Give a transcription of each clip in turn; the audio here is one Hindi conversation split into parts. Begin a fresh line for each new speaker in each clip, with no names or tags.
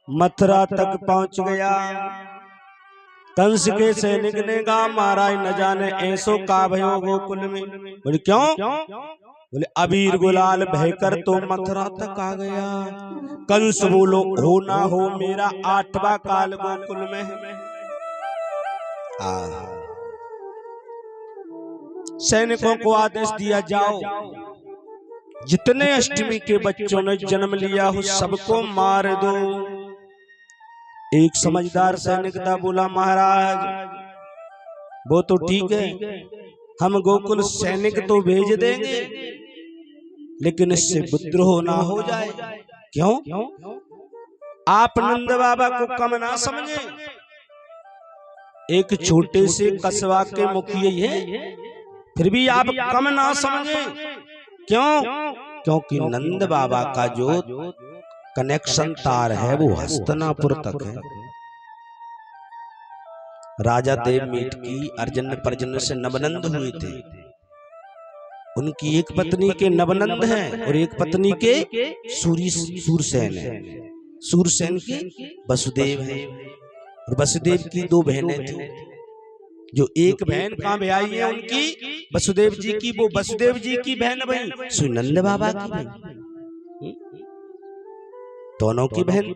मथुरा तक पहुंच गया। कंस के सैनिक ने कहा महाराज न जाने ऐसो का भयो गोकुल में। बोले क्यों? बोले अबीर गुलाल बहकर तो मथुरा तक आ गया। कंस बोलो हो ना हो मेरा 8वां काल गोकुल में है। सैनिकों को आदेश दिया जाओ जितने अष्टमी के बच्चों ने जन्म लिया हो सबको मार दो। एक समझदार सैनिक था, बोला महाराज वो तो ठीक है, हम गोकुल सैनिक तो भेज देंगे लेकिन इससे विद्रोह ना हो जाए। क्यों? आप नंद बाबा को कम ना समझे, एक छोटे से कस्बा के मुखिया है, फिर भी आप कम ना समझे। क्यों? क्योंकि नंद बाबा का जो कनेक्शन तार है वो हस्तिनापुर तक है। राजा देव मीट की अर्जुन पर्जन से नवनंद हुए थे। उनकी एक पत्नी के नवनंद हैं और एक पत्नी के सूरसेन है। सूरसेन के वसुदेव हैं और वसुदेव की 2 बहनें थी। जो एक बहन कहाँ ब्याही है उनकी वसुदेव जी की, वो वसुदेव जी की बहन बहन सुनंद बाबा की बहन, दोनों की बहन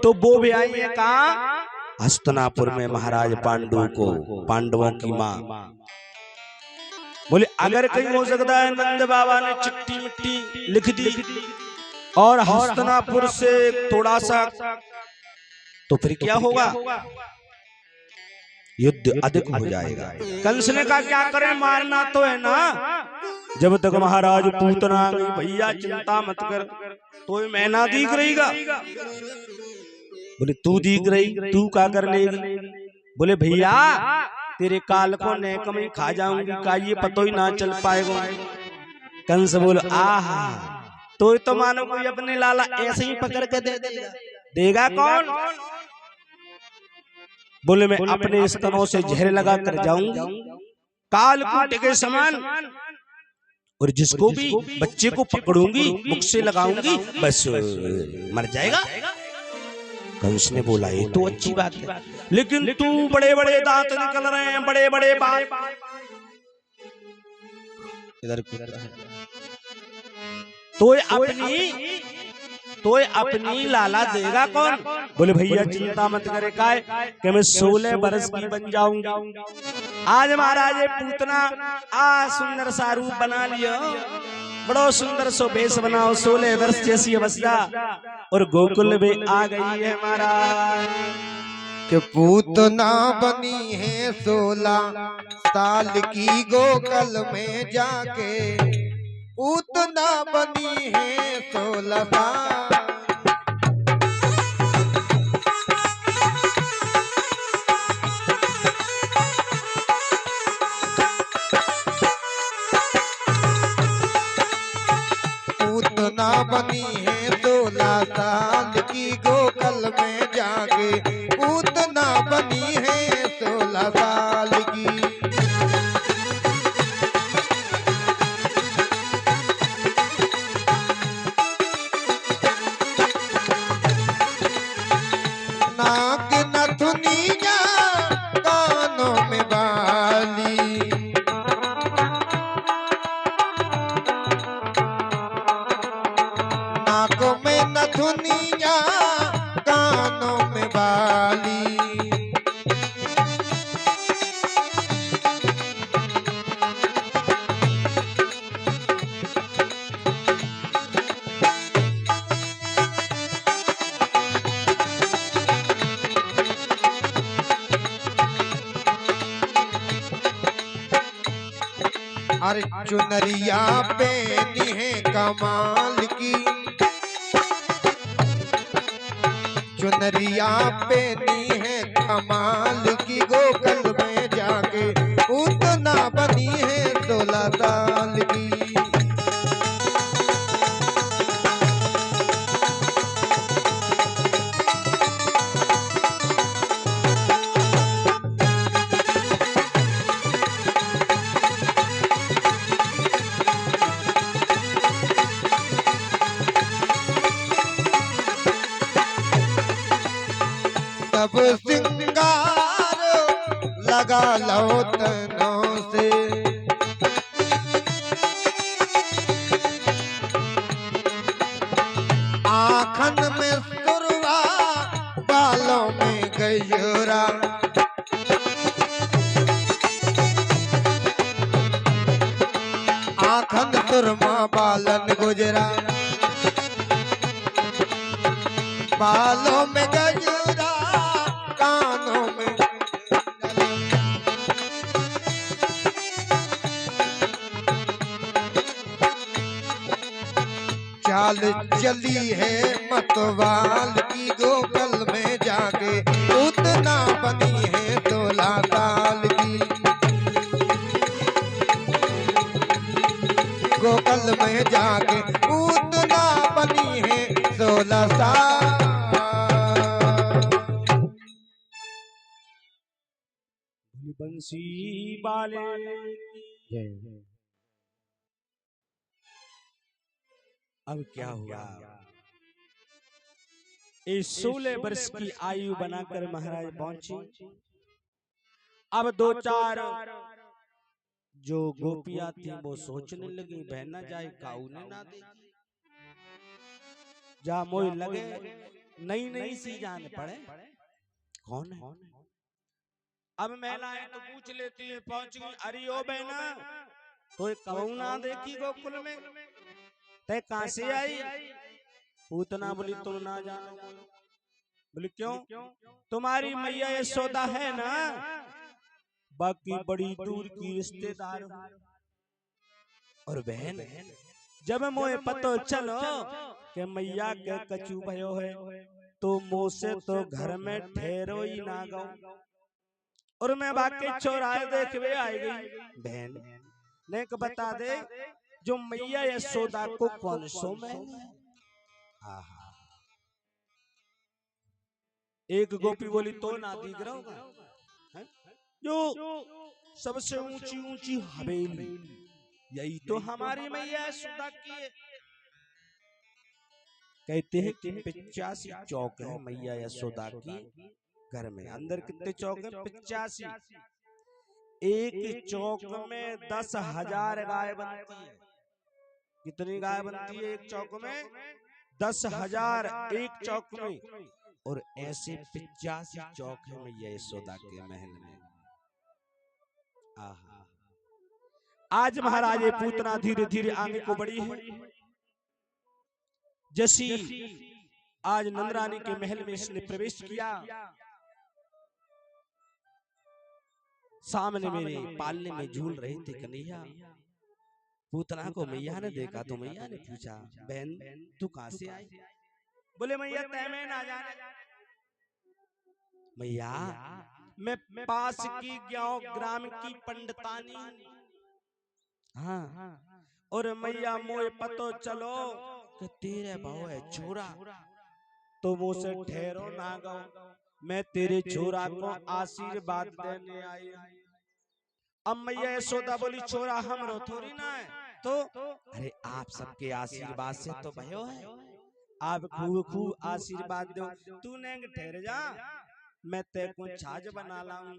तो वो ब्याही है कहाँ? हस्तिनापुर में महाराज पांडु को, पांडवों की माँ। बोले अगर कहीं हो सकता है नंद बाबा ने चिट्ठी मिट्टी लिख दी और हस्तिनापुर से थोड़ा सा, तो फिर क्या होगा? युद्ध अधिक हो जाएगा। कंस ने कहा क्या करें, मारना तो है ना। जब तक महाराज पूतना गई भैया चिंता मत कर, तो मैं ना दिख रहीगा। बोले तू दिख रही, तू क्या कर लेगी? बोले भैया तेरे काल को नेक में खा जाऊंगी, का ये पतो ही ना चल पाएगा। कंस बोल आहा, तो मानो कोई अपने लाला ऐसे ही पकड़ के दे देगा। देगा कौन? बोले मैं अपने स्तनों से जहर लगा कर जाऊंगी कालकूट के समान, और जिसको भी बच्चे को पकड़ूंगी मुख से लगाऊंगी बस मर जाएगा। कंस ने बोला ये तो अच्छी बात है, लेकिन तू बड़े बड़े दांत निकल रहे हैं, बड़े बड़े बाल, इधर तो अपनी लाला देगा कौन? बोले भैया चिंता मत करे, काय कि मैं 16 वर्ष की बन जाऊंगी। आज महाराज पूतना सुंदर सा रूप बना लियो, बड़ो सुंदर सो भेष बनाओ, 16 वर्ष जैसी अवस्था और गोकुल में आ गई है महाराज।
कि पूतना बनी है 16 साल की गोकुल में जाके, पूतना बनी है 16 साल। पूतना बनी है 16 साल की गोकुल में जाके, पूतना बनी है 16 साल की। नाक नथुनिया कानों में बाली, नाक में नथुनिया कानों में बाली। अरे चुनरिया पेनी है कमाल की, चुनरिया पेनी है कमाल की, गोकुल में जाके पूतना बनी है 16 साल की। सब सिंगार लगा लो तनों से। आँखन में सुरवा, बालों में गजरा, आँखन सुरमा बालन गुजरा, बालों में गजरा, कानों में चाल चली है मतवाल की, गोकल में जाके उतना बनी है 16 साल की। गोकल में जाके उतना बनी है 16 साल।
बंसी बाले अब क्या हुआ? इस 16 वर्ष की आयु बनाकर महाराज पहुंची। अब 2-4 जो गोपियां थी वो सोचने लगी, बहना जाए काऊ ने ना दे, जा मोह लगे नई नई सी जान पड़े कौन है। अब महिलाएं तो पूछ लेती है, पहुंच गई, अरे ओ बहना तो कबू ना देखी गोकुल में, तय कहां से आई? पूतना बोली तुम ना जानो। बोली क्यों? तुम्हारी मैया यशोदा है ना, बाकी बड़ी दूर की रिश्तेदार हो। और बहन जब मोए पतो चलो कि मैया के कचू भयो है, तो मुँह से तो घर में ठहरो ही ना गो, और मैं बाकी चौराहे देखवे आई गई। बहन ने बता दे जो मैया यशोदा को कौन सो में। एक गोपी बोली तो ना दिख रहा होगा, जो सबसे ऊंची ऊंची हवेली, यही तो हमारी मैया यशोदा की है। कहते हैं कि 85 चौक है मैया यशोदा की घर में। अंदर कितने चौक हैं? 85। एक चौक में 10,000 गाय बनती है। कितनी गाय बनती है एक चौक में? 10,000 एक चौक में। और ऐसे 85 चौक है मैया यशोदा के महल में। आज महाराज पूतना धीरे धीरे आगे को बढ़ी है। जैसी आज नंदरानी के महल में इसने प्रवेश किया, सामने मेरे पालने में झूल रहे थे कन्हैया। पूतना को मैया ने देखा तो मैया ने पूछा, बहन तू कहां से आई? बोले मैया तय में ना जाने। मैया मैं पास की ग्राम की पंडितानी। हाँ, और मैया मोए पतो चलो कि तेरे बहु है छोरा, तो वो से ठहरो ना गो, मैं तेरे छोरा को आशीर्वाद देने आई। अब मैया यशोदा बोली छोरा हमरो थोड़ी ना है, तो अरे आप सबके आशीर्वाद से तो भयो है, आप खूब खूब आशीर्वाद दो, तू नहीं ठहर जा, मैं तेरे को छाछ बना लाऊं।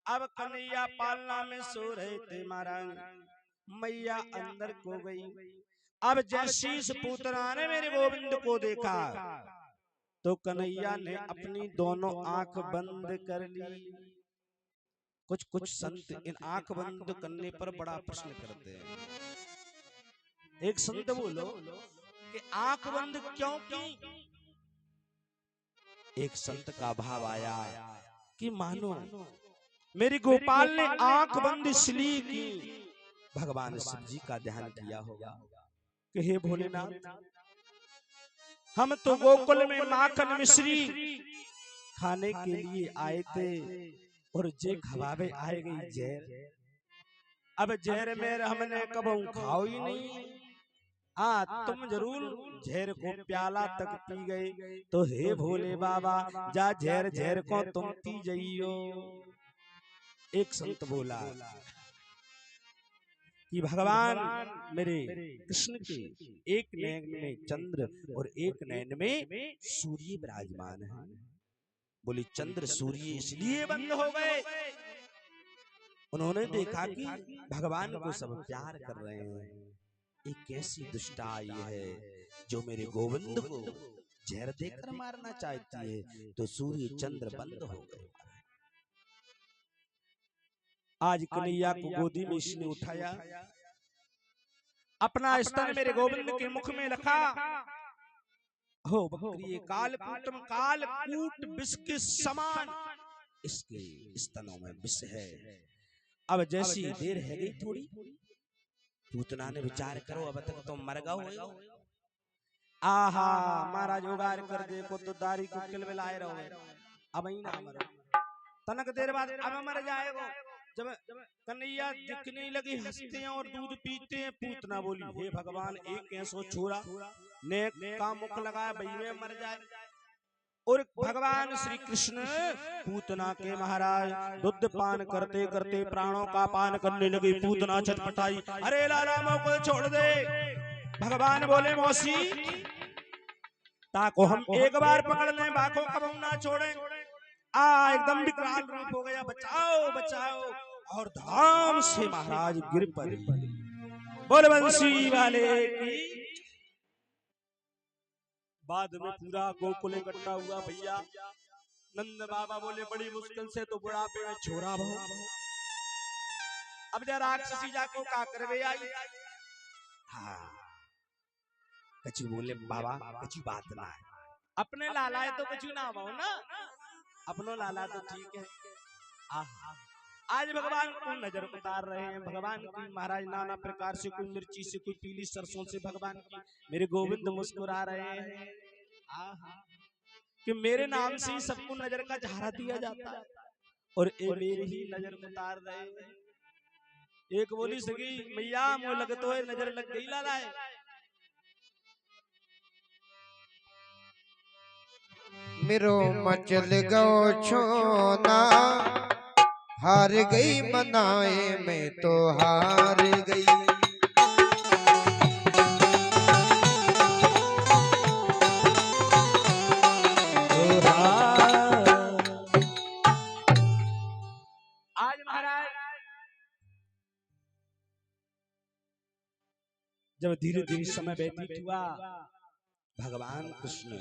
अब कन्हैया पालना में सो रहे थे महाराज, मैया अंदर को गई। अब जैसी इस पूतना ने मेरे गोविंद को देखा तो कन्हैया ने अपनी दोनों आंख बंद कर ली। कुछ संत इन आंख बंद करने पर बड़ा प्रश्न करते हैं। एक संत बोलो कि आंख बंद क्यों की? एक संत का भाव आया कि मानो मेरी गोपाल ने आंख बंद इसलिए की, भगवान शिव जी का ध्यान किया होगा कि हे भोलेनाथ, हम तो गोकुल में माखन मिश्री खाने के लिए आए थे और जे खवावे आए गई जहर। अब जहर में हमने कबू खाओ ही नहीं। तुम जरूर जहर को प्याला तक पी गए, तो हे भोले बाबा जा जहर को तुम पी जाइयो। एक संत बोला कि भगवान मेरे कृष्ण के एक नयन में चंद्र और एक नयन में सूर्य विराजमान है। बोली चंद्र सूर्य इसलिए बंद हो गए, उन्होंने देखा कि भगवान को सब प्यार कर रहे हैं, एक कैसी दुष्टा आई है जो मेरे गोविंद को जहर देकर मारना चाहती है, तो सूर्य चंद्र बंद हो गए। आज कन्हैया को गोदी में इसने उठाया, अपना स्तन मेरे गोविंद के मुख में रखा। हो बकरी कालकूट विष के समान इसके स्तनों में विष है। अब जैसी देर है गई थोड़ी, पूतना ने विचार करो अब तक तो मर गओ। आहा महाराज उगार कर देखो तो दारी को किलबिलाए रहो, अब ही ना मरो, तनक देर बाद अब मर जाएगो। जब कन्हैया दिखने लगे हंसते हैं और दूध पीते हैं, पूतना बोली हे भगवान एक कैसो छोरा नेक का मुख लगाया भई में मर जाए। और भगवान श्री कृष्ण पूतना के महाराज दूध पान करते करते प्राणों का पान करने लगे। पूतना छटपटाई, अरे लाला को छोड़ दे। भगवान बोले मौसी ताको हम एक बार पकड़ लें, बाको कब हम ना छोड़े। एकदम विकराल रूप हो गया, बचाओ बचाओ, और धाम से महाराज गिर पड़े। बोल बंसी वाले की। बाद में पूरा गोकुल इकट्ठा हुआ। भैया नंद बाबा बोले बड़ी मुश्किल से तो बुढ़ापे में छोरा बहु, अब जरा राक्षसी जाको का करवे आई। हाँ कछु बोले बाबा कछु बात ना है, अपने लाला है तो कछु ना हो ना, अपनो लाला तो ठीक है। आज भगवान को नजर उतार रहे हैं। भगवान की महाराज नाना प्रकार से, कोई मिर्ची से, कोई पीली सरसों से भगवान की मेरे गोविंद मुस्कुरा रहे हैं। कि मेरे नाम से ही सबको नजर का सहारा दिया जाता है और ये मेरी ही नजर उतार रहे हैं। एक बोली सगी मैया मुँह लग तो है, नजर लग गई लाला है।
मेरो मचल गो छोना, हार गई मनाए मैं तो हार गई।
आज महाराज जब धीरे धीरे समय व्यतीत हुआ, भगवान कृष्ण